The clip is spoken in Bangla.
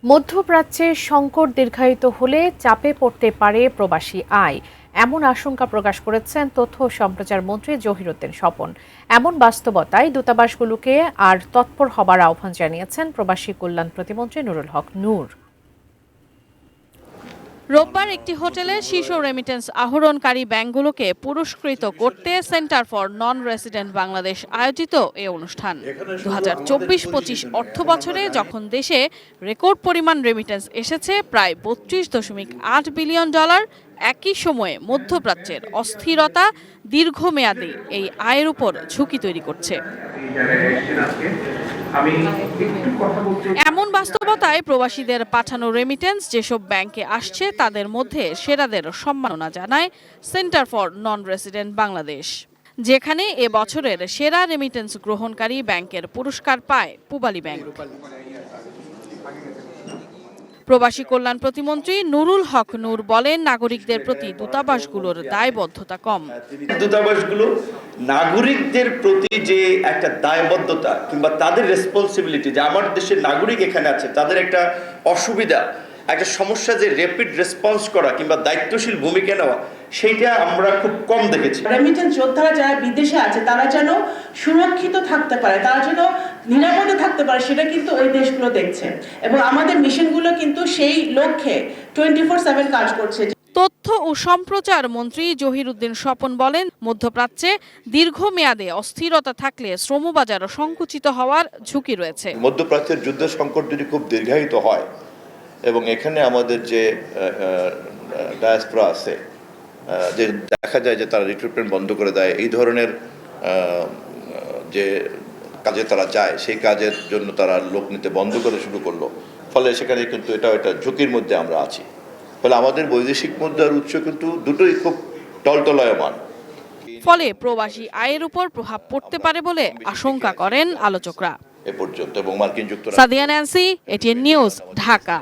মধ্যপ্রাচ্যে সংকট দীর্ঘায়িত হলে চাপে পড়তে পারে প্রবাসী আয়, এমন আশঙ্কা প্রকাশ করেছেন তথ্য ও সম্প্রচার মন্ত্রী জহিরুদ্দিন স্বপন। এমন বাস্তবতায় দূতাবাসগুলোকে আর তৎপর হবার আহ্বান জানিয়েছেন প্রবাসী কল্যাণ প্রতিমন্ত্রী নুরুল হক নূর। রোববার একটি হোটেলে শীর্ষ রেমিটেন্স আহরণকারী ব্যাংকগুলোকে পুরস্কৃত করতে centre for non resident Bangladesh আয়োজিত এ অনুষ্ঠান 2024-25 অর্থ বছরে যখন দেশে রেকর্ড পরিমাণ রেমিটেন্স এসেছে প্রায় $32.8 বিলিয়ন, একই সময়ে মধ্যপ্রাচ্যের অস্থিরতা দীর্ঘমেয়াদী এই আয়ের উপর ঝুঁকি তৈরি করছে। এমন বাস্তবতায় প্রবাসীদের পাঠানো রেমিটেন্স যেসব ব্যাংকে আসছে তাদের মধ্যে সেরাদের সম্মাননা জানায় centre for non resident Bangladesh, যেখানে এ বছরের সেরা রেমিটেন্স গ্রহণকারী ব্যাংকের পুরস্কার পায় পূবালী ব্যাংক। প্রবাসী কল্যাণ প্রতিমন্ত্রী নুরুল হক নূর বলেন, নাগরিকদের প্রতি দূতাবাসগুলোর দায়বদ্ধতা কম। দূতাবাসগুলো নাগরিকদের প্রতি যে একটা দায়বদ্ধতা কিংবা তাদের রেসপন্সিবিলিটি, যে আমার দেশের নাগরিক এখানে আছে, তাদের একটা অসুবিধা, একটা সমস্যা, যে র্যাপিড রেসপন্স করা কিংবা দায়িত্বশীল ভূমিকা নেওয়া, সেইটা আমরা খুব কম দেখেছি। রেমিটেন্স যোদ্ধারা যারা বিদেশে আছে তারা যেন সুরক্ষিত থাকতে পারে, তারা যেন নিরাপদে থাকতে পারে, সেটা কিন্তু ওই দেশগুলো দেখছে এবং আমাদের মিশনগুলো কিন্তু সেই লক্ষ্যে 24/7 কাজ করছে। তথ্য ও সম্প্রচার মন্ত্রী জহিরুদ্দিন স্বপন বলেন, মধ্যপ্রাচ্যে দীর্ঘমেয়াদে অস্থিরতা থাকলে শ্রমবাজার সংকুচিত হওয়ার ঝুঁকি রয়েছে। মধ্যপ্রাচ্যের যুদ্ধ সংকট যদি খুব দীর্ঘায়িত হয় এবং এখানে আমাদের যে ডায়াসপোরা আছে, যে দেখা যায় যে তারা রিক্রুটমেন্ট বন্ধ করে দেয়, এই ধরনের যে কাজে তারা যায় সেই কাজের জন্য তারা লোক নিতে বন্ধ করে শুরু করলো, ফলে সেখানে কিন্তু এটা ঝুঁকির মধ্যে আমরা আছি। ফলে আমাদের বৈদেশিক মুদ্রার উৎস কিন্তু দুটোই খুব টলটলায়মান, ফলে প্রবাসী আয়ের উপর প্রভাব পড়তে পারে বলে আশঙ্কা করেন আলোচকরা। এ পর্যন্ত এবং মার্কিন যুক্তরাষ্ট্র। Sadia Nancy, ATN news, Dhaka.